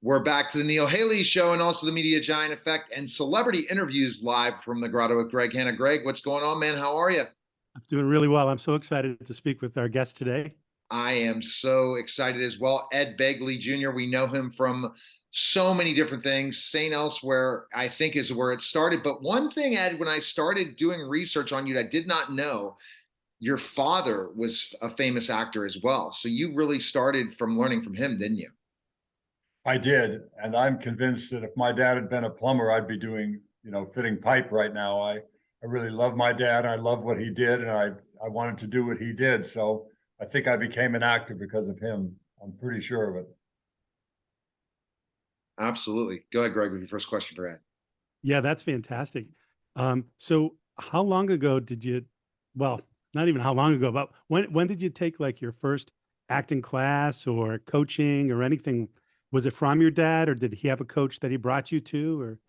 We're back to the Neil Haley Show and also the Media Giant Effect and celebrity interviews live from the Grotto with Greg Hanna. Greg, what's going on, man? How are you? I'm doing really well. I'm so excited to speak with our guest today. I am so excited as well. Ed Begley Jr., we know him from so many different things. St. Elsewhere, I think, is where it started. But one thing, Ed, when I started doing research on you, I did not know your father was a famous actor as well. So you really started from learning from him, didn't you? I did, and I'm convinced that if my dad had been a plumber, I'd be doing, fitting pipe right now. I really love my dad. I love what he did, and I wanted to do what he did. So I think I became an actor because of him. I'm pretty sure of it. Absolutely. Go ahead, Greg, with your first question for Ed. Yeah, that's fantastic. So how long ago did you, well, not even how long ago, but when did you take like your first acting class or coaching or anything? Was it from your dad, or did he have a coach that he brought you to? Or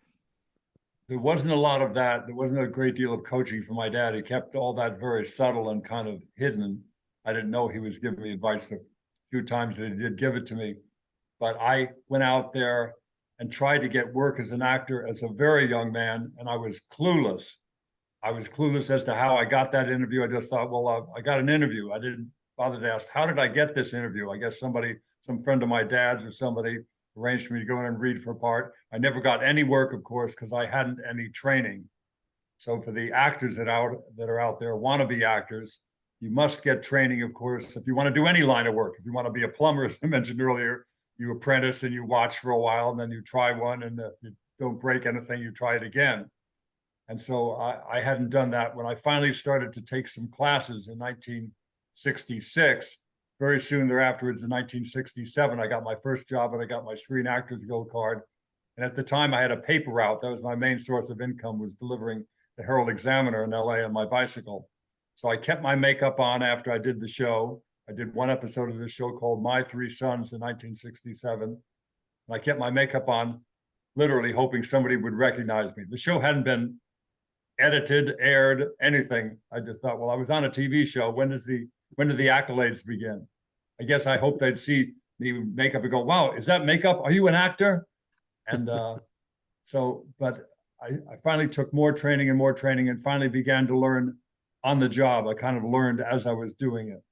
There wasn't a lot of that. There wasn't a great deal of coaching from my dad. He kept all that very subtle and kind of hidden. I didn't know he was giving me advice a few times that he did give it to me. But I went out there and tried to get work as an actor as a very young man, and I was clueless. I was clueless as to how I got that interview. I just thought, well, I got an interview. I didn't bother to ask, how did I get this interview? I guess somebody, some friend of my dad's or somebody arranged for me to go in and read for a part. I never got any work, of course, because I hadn't any training. So for the actors that are out there, wannabe actors, you must get training, of course, if you want to do any line of work. If you want to be a plumber, as I mentioned earlier, you apprentice and you watch for a while, and then you try one, and if you don't break anything, you try it again. And so I hadn't done that. When I finally started to take some classes in 1966, very soon thereafter, in 1967, I got my first job and I got my Screen Actors Guild card. And at the time, I had a paper route. That was my main source of income, was delivering the Herald Examiner in LA on my bicycle. So I kept my makeup on after I did the show. I did one episode of this show called My Three Sons in 1967. And I kept my makeup on, literally hoping somebody would recognize me. The show hadn't been edited, aired, anything. I just thought, well, I was on a TV show. When did the accolades begin? I guess I hope they'd see me makeup and go, wow, is that makeup? Are you an actor? And but I finally took more training and finally began to learn on the job. I kind of learned as I was doing it.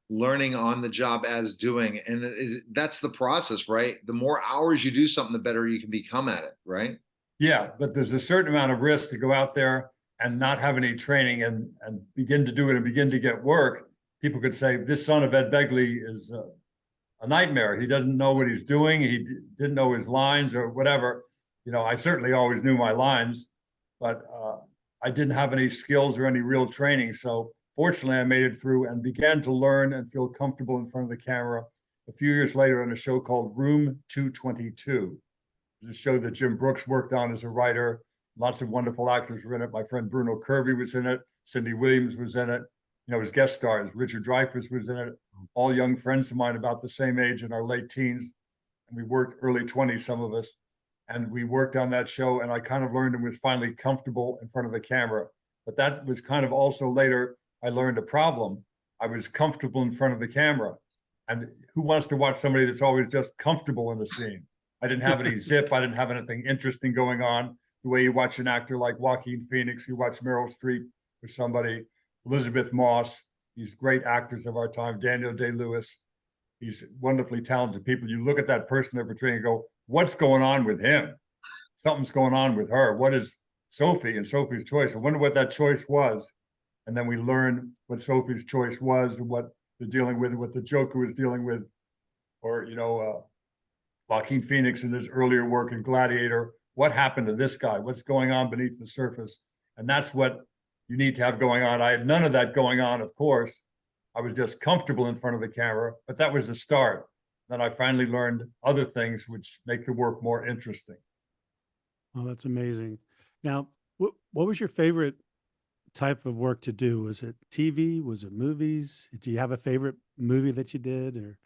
Learning on the job as doing. And that's the process, right? The more hours you do something, the better you can become at it, right? Yeah, but there's a certain amount of risk to go out there and not have any training and begin to do it and begin to get work. People could say, this son of Ed Begley is a nightmare. He doesn't know what he's doing. He didn't know his lines or whatever. I certainly always knew my lines, but I didn't have any skills or any real training. So fortunately, I made it through and began to learn and feel comfortable in front of the camera a few years later on a show called Room 222. The show that Jim Brooks worked on as a writer. Lots of wonderful actors were in it. My friend Bruno Kirby was in it. Cindy Williams was in it. His guest stars, Richard Dreyfuss was in it. All young friends of mine about the same age in our late teens. And we worked early 20s, some of us. And we worked on that show, and I kind of learned and was finally comfortable in front of the camera. But that was kind of also later, I learned a problem. I was comfortable in front of the camera. And who wants to watch somebody that's always just comfortable in a scene? I didn't have any zip. I didn't have anything interesting going on. The way you watch an actor like Joaquin Phoenix, you watch Meryl Streep or somebody, Elizabeth Moss, these great actors of our time, Daniel Day-Lewis, these wonderfully talented people. You look at that person they're portraying and go, what's going on with him? Something's going on with her. What is Sophie and Sophie's choice? I wonder what that choice was. And then we learn what Sophie's choice was and what they're dealing with, what the Joker was dealing with, or, Joaquin Phoenix in his earlier work in Gladiator. What happened to this guy? What's going on beneath the surface? And that's what you need to have going on. I had none of that going on, of course. I was just comfortable in front of the camera, but that was the start. Then I finally learned other things which make the work more interesting. oh, that's amazing. Now, what was your favorite type of work to do? Was it TV? Was it movies? Do you have a favorite movie that you did? Or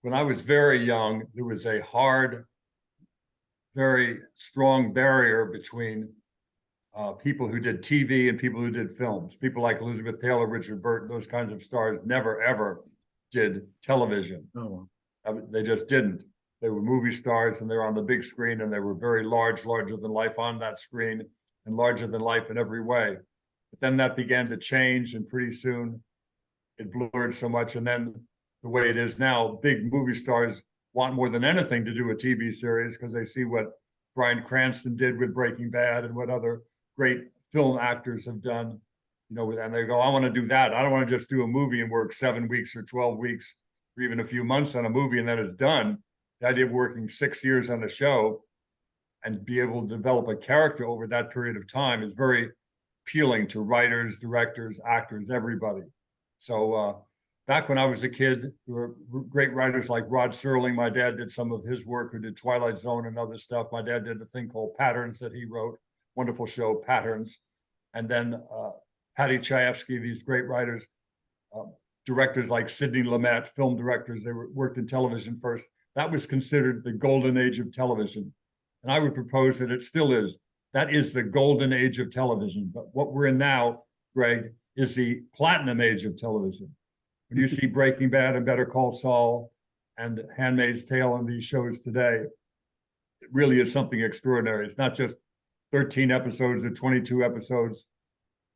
When I was very young, there was a hard, very strong barrier between people who did TV and people who did films. People like Elizabeth Taylor, Richard Burton, those kinds of stars never, ever did television. Oh, They just didn't. They were movie stars and they were on the big screen and they were very large, larger than life on that screen and larger than life in every way. But then that began to change and pretty soon it blurred so much. And then the way it is now, big movie stars want more than anything to do a TV series because they see what Bryan Cranston did with Breaking Bad and what other great film actors have done, and they go, I want to do that. I don't want to just do a movie and work 7 weeks or 12 weeks or even a few months on a movie and then it's done. The idea of working 6 years on a show and be able to develop a character over that period of time is very appealing to writers, directors, actors, everybody. So back when I was a kid, there were great writers like Rod Serling. My dad did some of his work, who did Twilight Zone and other stuff. My dad did a thing called Patterns that he wrote, wonderful show, Patterns. And then Patty Chayefsky, these great writers, directors like Sidney Lumet, film directors, they worked in television first. That was considered the golden age of television. And I would propose that it still is. That is the golden age of television. But what we're in now, Greg, is the platinum age of television. When you see Breaking Bad and Better Call Saul and Handmaid's Tale and these shows today, it really is something extraordinary. It's not just 13 episodes or 22 episodes.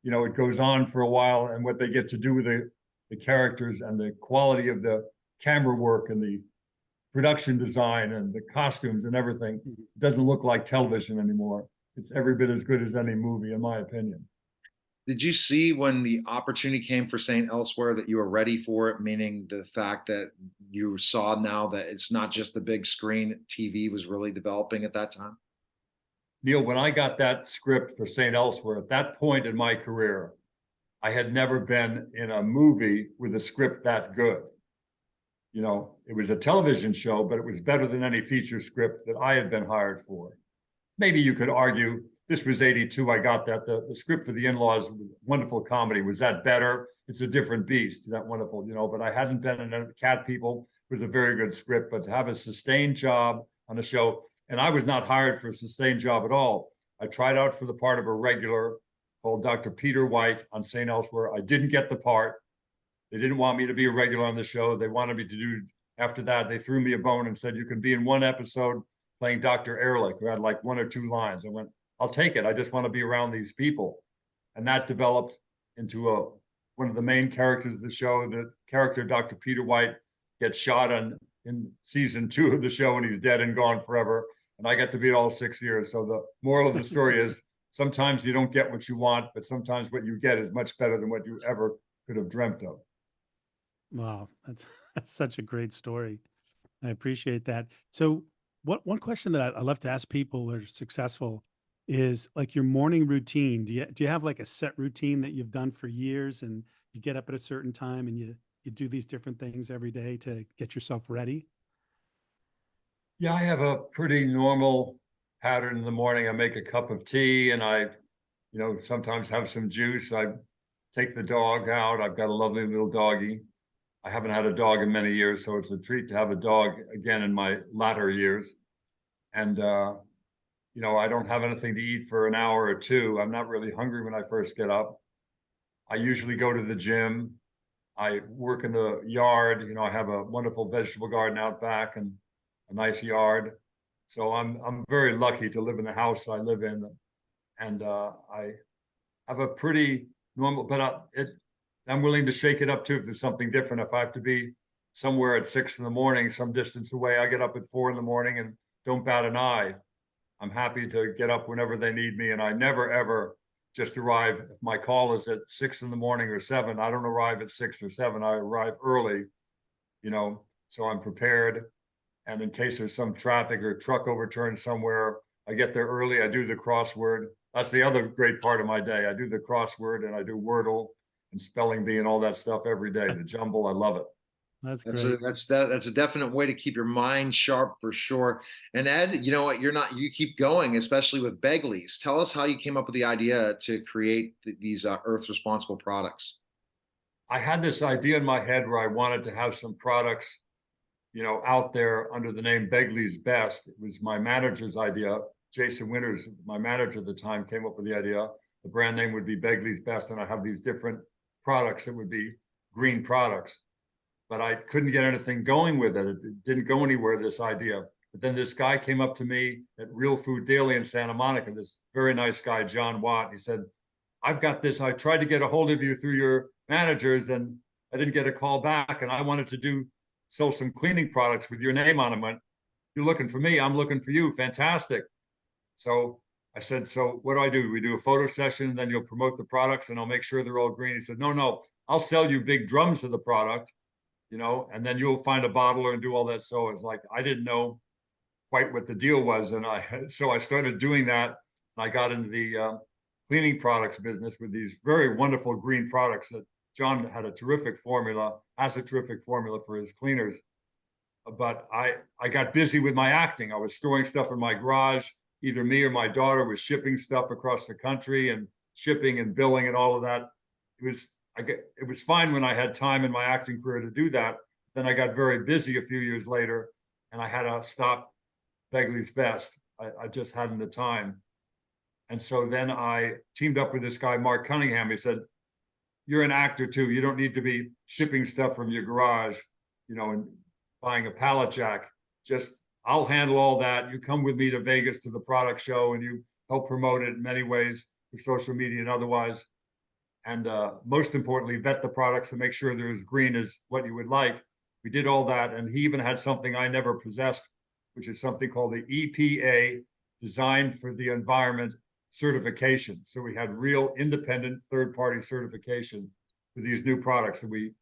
It goes on for a while, and what they get to do with the characters and the quality of the camera work and the production design and the costumes and everything doesn't look like television anymore. It's every bit as good as any movie, in my opinion. Did you see when the opportunity came for St. Elsewhere that you were ready for it? Meaning the fact that you saw now that it's not just the big screen, TV was really developing at that time? Neil, when I got that script for St. Elsewhere, at that point in my career, I had never been in a movie with a script that good. It was a television show, but it was better than any feature script that I had been hired for. Maybe you could argue, this was 82, I got that. The script for The In-Laws, wonderful comedy. Was that better? It's a different beast, that wonderful, but I hadn't been in Cat People. It was a very good script, but to have a sustained job on a show, and I was not hired for a sustained job at all. I tried out for the part of a regular called Dr. Peter White on St. Elsewhere. I didn't get the part. They didn't want me to be a regular on the show. They wanted me to do, after that, they threw me a bone and said, you can be in one episode playing Dr. Ehrlich, who had like 1 or 2 lines. I went, I'll take it. I just want to be around these people. And that developed into one of the main characters of the show. The character, Dr. Peter White, gets shot in season 2 of the show and he's dead and gone forever. And I got to be it all 6 years. So the moral of the story is sometimes you don't get what you want, but sometimes what you get is much better than what you ever could have dreamt of. Wow, that's such a great story. I appreciate that. So one question that I love to ask people that are successful is like your morning routine. Do you have like a set routine that you've done for years and you get up at a certain time and you do these different things every day to get yourself ready? Yeah, I have a pretty normal pattern in the morning. I make a cup of tea and I, sometimes have some juice. I take the dog out. I've got a lovely little doggie. I haven't had a dog in many years, so it's a treat to have a dog again in my latter years. And, I don't have anything to eat for an hour or 2. I'm not really hungry when I first get up. I usually go to the gym. I work in the yard. I have a wonderful vegetable garden out back and a nice yard. So I'm very lucky to live in the house I live in. And I have a pretty normal, but I'm willing to shake it up too if there's something different. If I have to be somewhere at 6 in the morning, some distance away, I get up at 4 in the morning and don't bat an eye. I'm happy to get up whenever they need me. And I never, ever just arrive. If my call is at 6 in the morning or 7, I don't arrive at 6 or 7. I arrive early, so I'm prepared. And in case there's some traffic or truck overturned somewhere, I get there early. I do the crossword. That's the other great part of my day. I do the crossword and I do Wordle and spelling bee and all that stuff every day. The jumble, I love it. That's great. That's a definite way to keep your mind sharp for sure. And Ed, you know what? You keep going, especially with Begley's. Tell us how you came up with the idea to create these Earth responsible products. I had this idea in my head where I wanted to have some products, out there under the name Begley's Best. It was my manager's idea. Jason Winters, my manager at the time, came up with the idea. The brand name would be Begley's Best, and I have these different products that would be green products. but I couldn't get anything going with it. It didn't go anywhere, this idea. But then this guy came up to me at Real Food Daily in Santa Monica, this very nice guy, John Watt. He said, I've got this. I tried to get a hold of you through your managers and I didn't get a call back. And I wanted to sell some cleaning products with your name on them. I went, you're looking for me. I'm looking for you. Fantastic. So I said, so what do? We do a photo session and then you'll promote the products and I'll make sure they're all green. He said, no, I'll sell you big drums of the product, and then you'll find a bottler and do all that. So it's like, I didn't know quite what the deal was. And so I started doing that. And I got into the cleaning products business with these very wonderful green products that John had has a terrific formula for his cleaners. But I got busy with my acting. I was storing stuff in my garage. Either me or my daughter was shipping stuff across the country and shipping and billing and all of that. It was fine when I had time in my acting career to do that. Then I got very busy a few years later and I had to stop Begley's Best. I just hadn't the time. And so then I teamed up with this guy, Mark Cunningham. He said, you're an actor too. You don't need to be shipping stuff from your garage, and buying a pallet jack. I'll handle all that. You come with me to Vegas to the product show and you help promote it in many ways through social media and otherwise. And most importantly, vet the products to make sure they're as green as what you would like. We did all that. And he even had something I never possessed, which is something called the EPA Designed for the Environment certification. So we had real independent third-party certification for these new products. And we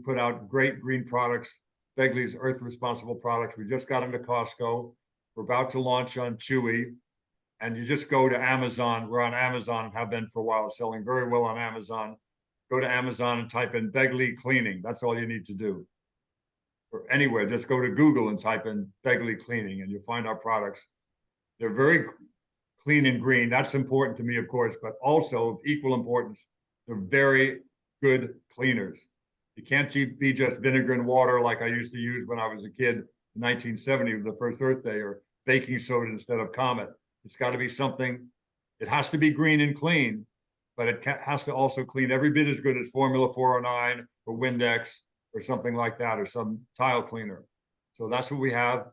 put out great green products, Begley's Earth Responsible products. We just got into Costco. We're about to launch on Chewy. And you just go to Amazon. We're on Amazon and have been for a while, selling very well on Amazon. Go to Amazon and type in Begley cleaning. That's all you need to do. Or anywhere, just go to Google and type in Begley cleaning and you'll find our products. They're very clean and green. That's important to me, of course, but also of equal importance, they're very good cleaners. You can't be just vinegar and water like I used to use when I was a kid in 1970 with the first Earth Day, or baking soda instead of Comet. It's got to be something, it has to be green and clean, but it has to also clean every bit as good as Formula 409 or Windex or something like that, or some tile cleaner. So that's what we have.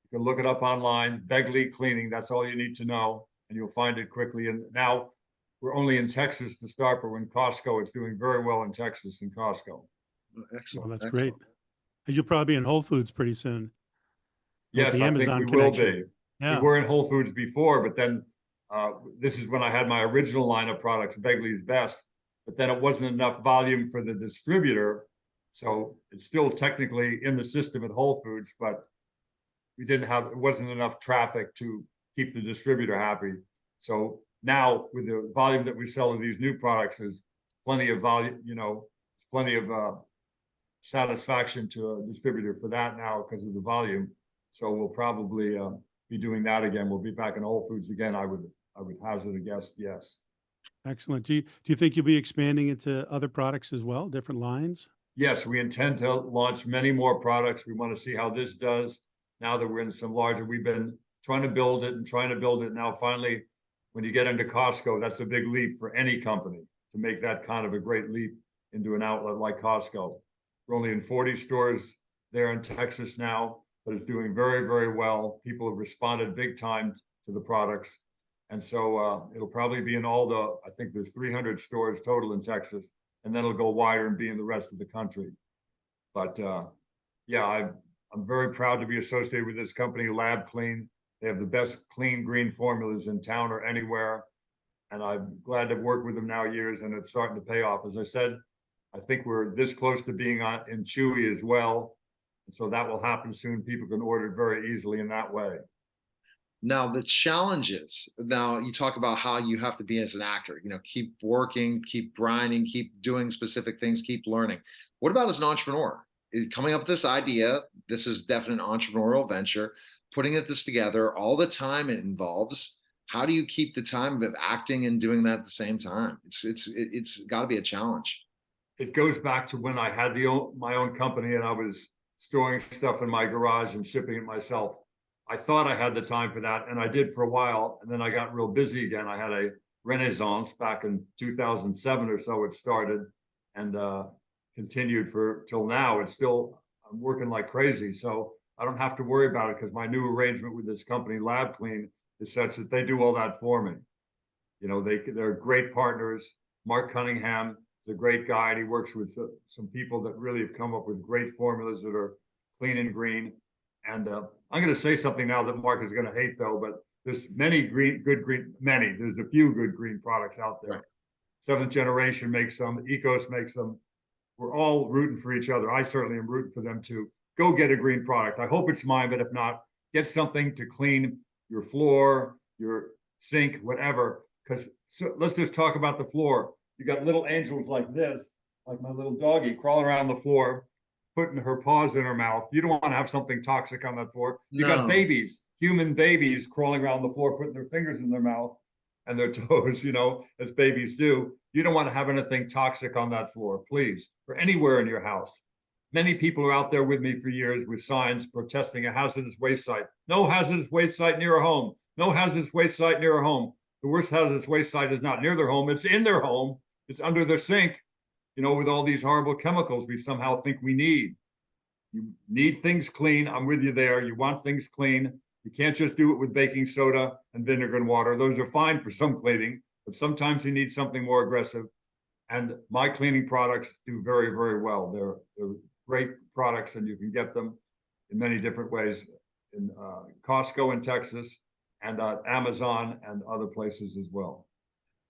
You can look it up online, Begley cleaning. That's all you need to know, and you'll find it quickly. And now we're only in Texas to start, but when Costco, it's doing very well in Texas and Costco. Excellent. Well, that's excellent. great. And you'll probably be in Whole Foods pretty soon. Yes, the I Amazon think we will connection. be. Yeah. We were in Whole Foods before, but then this is when I had my original line of products, Begley's Best, but then it wasn't enough volume for the distributor. So it's still technically in the system at Whole Foods, but it wasn't enough traffic to keep the distributor happy. So now with the volume that we sell of these new products, there's plenty of volume, plenty of satisfaction to a distributor for that now because of the volume. So we'll probably be doing that again. We'll be back in Whole Foods again. I would hazard a guess, yes. Excellent. Do you think you'll be expanding into other products as well, different lines? Yes, we intend to launch many more products. We want to see how this does now that we're in some larger. We've been trying to build it. Now, finally, when you get into Costco, that's a big leap for any company to make that kind of a great leap into an outlet like Costco. We're only in 40 stores there in Texas now, but it's doing very, very well. People have responded big time to the products. And so it'll probably be in I think there's 300 stores total in Texas, and then it'll go wider and be in the rest of the country. But yeah, I'm very proud to be associated with this company, Lab Clean. They have the best clean green formulas in town or anywhere. And I'm glad to have worked with them now years, and it's starting to pay off. As I said, I think we're this close to being in Chewy as well. And so that will happen soon. People can order it very easily in that way. Now, the challenges, now you talk about how you have to be as an actor, keep working, keep grinding, keep doing specific things, keep learning. What about as an entrepreneur? Coming up with this idea, this is definitely an entrepreneurial venture, putting this together, all the time it involves. How do you keep the time of acting and doing that at the same time? It's got to be a challenge. It goes back to when I had my own company and I was storing stuff in my garage and shipping it myself. I thought I had the time for that, and I did for a while, and then I got real busy again. I had a renaissance back in 2007 or so. It started, and continued for till now. It's still, I'm working like crazy. So I don't have to worry about it because my new arrangement with this company, Lab Clean, is such that they do all that for me. You know, they're great partners. Mark Cunningham is a great guy, and he works with some people that really have come up with great formulas that are clean and green. And I'm going to say something now that Mark is going to hate, though, but there's many there's a few good green products out there. Right. Seventh Generation makes some, Ecos makes them. We're all rooting for each other. I certainly am rooting for them too. Go get a green product. I hope it's mine, but if not, get something to clean your floor, your sink, whatever. Because let's just talk about the floor. You got little angels like this, like my little doggie, crawling around the floor, putting her paws in her mouth. You don't want to have something toxic on that floor. You got babies, human babies, crawling around the floor, putting their fingers in their mouth and their toes, you know, as babies do. You don't want to have anything toxic on that floor, please, or anywhere in your house. Many people are out there with me for years with signs protesting a hazardous waste site. No hazardous waste site near a home. No hazardous waste site near a home. The worst hazardous waste site is not near their home. It's in their home. It's under their sink, you know, with all these horrible chemicals we somehow think we need. You need things clean. I'm with you there. You want things clean. You can't just do it with baking soda and vinegar and water. Those are fine for some cleaning, but sometimes you need something more aggressive. And my cleaning products do very, very well. They're great products, and you can get them in many different ways in Costco in Texas and Amazon and other places as well.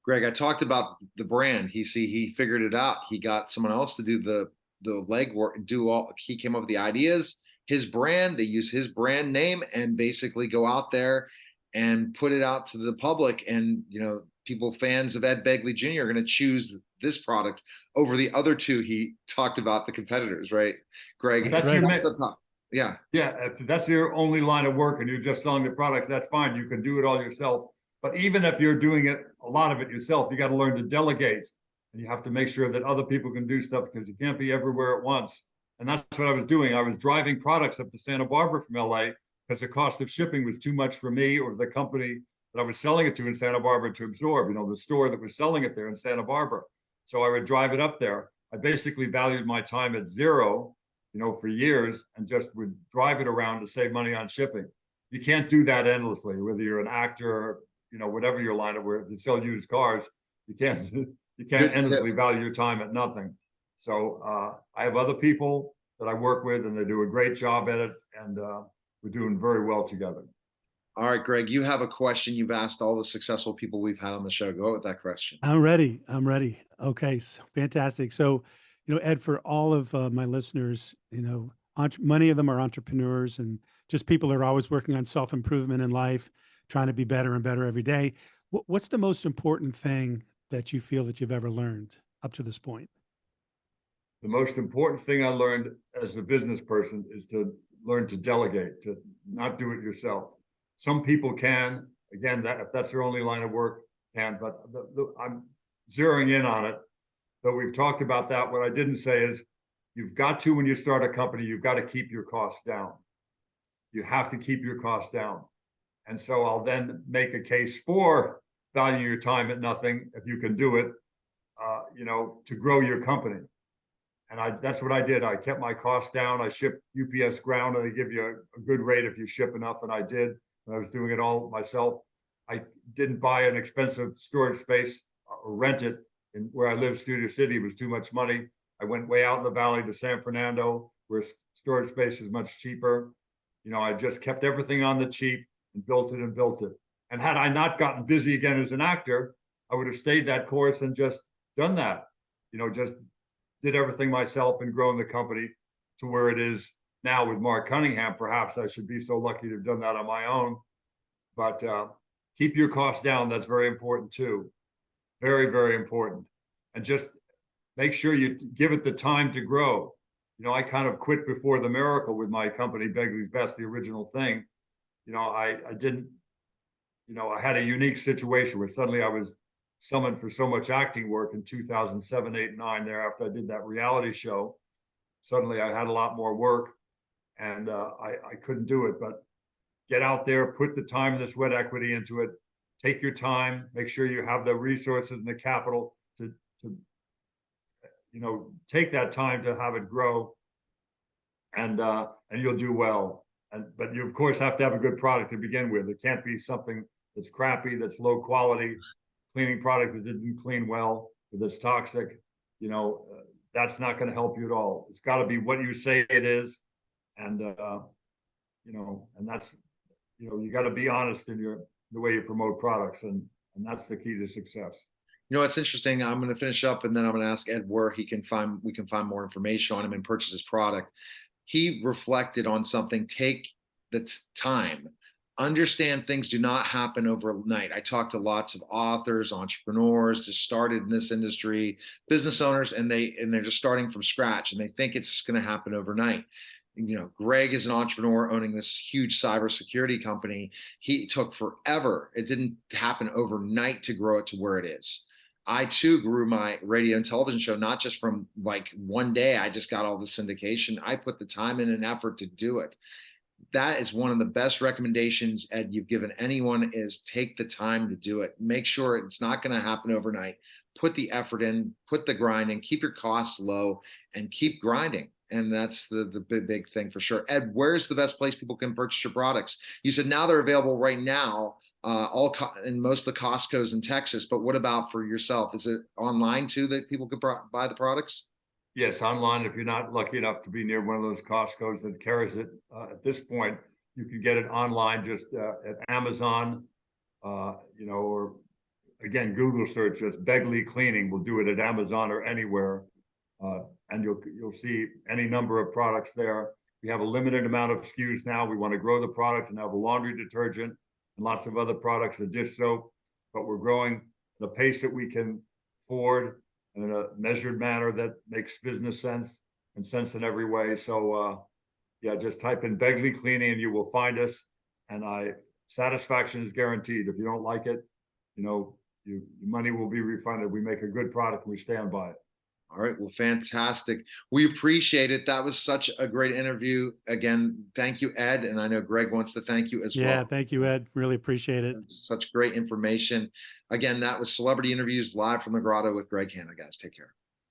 Greg, I talked about the brand. He figured it out. He got someone else to do the legwork, he came up with the ideas, his brand, they use his brand name and basically go out there and put it out to the public. And, you know, people, fans of Ed Begley Jr. are going to choose this product over the other two he talked about, the competitors, right, Greg? That's right. Yeah. If that's your only line of work and you're just selling the products, that's fine. You can do it all yourself. But even if you're doing it, a lot of it yourself, you got to learn to delegate. And you have to make sure that other people can do stuff because you can't be everywhere at once. And that's what I was doing. I was driving products up to Santa Barbara from LA because the cost of shipping was too much for me or the company that I was selling it to in Santa Barbara to absorb, you know, the store that was selling it there in Santa Barbara. So I would drive it up there. I basically valued my time at zero, you know, for years, and just would drive it around to save money on shipping. You can't do that endlessly, whether you're an actor or, you know, whatever your line of work, you sell used cars, you can't endlessly value your time at nothing. So I have other people that I work with, and they do a great job at it, and we're doing very well together. All right, Greg, you have a question you've asked all the successful people we've had on the show. Go with that question. I'm ready. Okay, so fantastic. So, you know, Ed, for all of my listeners, you know, many of them are entrepreneurs and just people that are always working on self-improvement in life, trying to be better and better every day. What's the most important thing that you feel that you've ever learned up to this point? The most important thing I learned as a business person is to learn to delegate, to not do it yourself. Some people can, again, that if that's their only line of work, can, but I'm zeroing in on it. Though we've talked about that, what I didn't say is you've got to, when you start a company, you've got to keep your costs down. You have to keep your costs down. And so I'll then make a case for valuing your time at nothing, if you can do it, you know, to grow your company. And that's what I did. I kept my costs down. I shipped UPS ground, and they give you a good rate if you ship enough, and I did. And I was doing it all myself. I didn't buy an expensive storage space or rent it. And where I live, Studio City, was too much money. I went way out in the valley to San Fernando, where storage space is much cheaper. You know, I just kept everything on the cheap and built it and built it. And had I not gotten busy again as an actor, I would have stayed that course and just done that. You know, just did everything myself and grown the company to where it is now with Mark Cunningham. Perhaps I should be so lucky to have done that on my own. But keep your costs down. That's very important too. Very, very important. And just make sure you give it the time to grow. You know, I kind of quit before the miracle with my company, Begley's Best, the original thing. You know, I didn't, you know, I had a unique situation where suddenly I was summoned for so much acting work in 2007, 8, 9 there after I did that reality show. Suddenly I had a lot more work, and I couldn't do it. But get out there, put the time and the sweat equity into it. Take your time, make sure you have the resources and the capital to take that time to have it grow, and you'll do well. But you of course have to have a good product to begin with. It can't be something that's crappy, that's low quality, cleaning product that didn't clean well, that's toxic. That's not going to help you at all. It's got to be what you say it is, and and that's you got to be honest in the way you promote products, and that's the key to success. It's interesting. I'm going to finish up, and then I'm going to ask Ed where we can find more information on him and purchase his product. He reflected on something. Take the time. Understand things do not happen overnight. I talked to lots of authors, entrepreneurs that started in this industry, business owners, and they're just starting from scratch, and they think it's just going to happen overnight. Greg is an entrepreneur owning this huge cybersecurity company. He took forever. It didn't happen overnight to grow it to where it is. I too grew my radio and television show, not just from like one day. I just got all the syndication. I put the time in and effort to do it. That is one of the best recommendations, Ed, you've given anyone, is take the time to do it. Make sure it's not going to happen overnight. Put the effort in, put the grind in, keep your costs low, and keep grinding. And that's the big thing for sure. Ed, where's the best place people can purchase your products? You said now they're available right now, in most of the Costco's in Texas, but what about for yourself? Is it online too that people could buy the products? Yes, online. If you're not lucky enough to be near one of those Costco's that carries it, at this point, you can get it online just at Amazon, or again, Google search just Begley Cleaning. We'll do it at Amazon or anywhere, and you'll see any number of products there. We have a limited amount of SKUs now. We want to grow the product and have a laundry detergent and lots of other products, a dish soap, but we're growing at a pace that we can afford, in a measured manner that makes business sense and sense in every way. So just type in Begley Cleaning and you will find us. And satisfaction is guaranteed. If you don't like it, your money will be refunded. We make a good product and we stand by it. All right. Well, fantastic. We appreciate it. That was such a great interview. Again, thank you, Ed. And I know Greg wants to thank you as well. Yeah, thank you, Ed. Really appreciate it. Such great information. Again, that was Celebrity Interviews live from the Grotto with Greg Hanna, guys. Take care.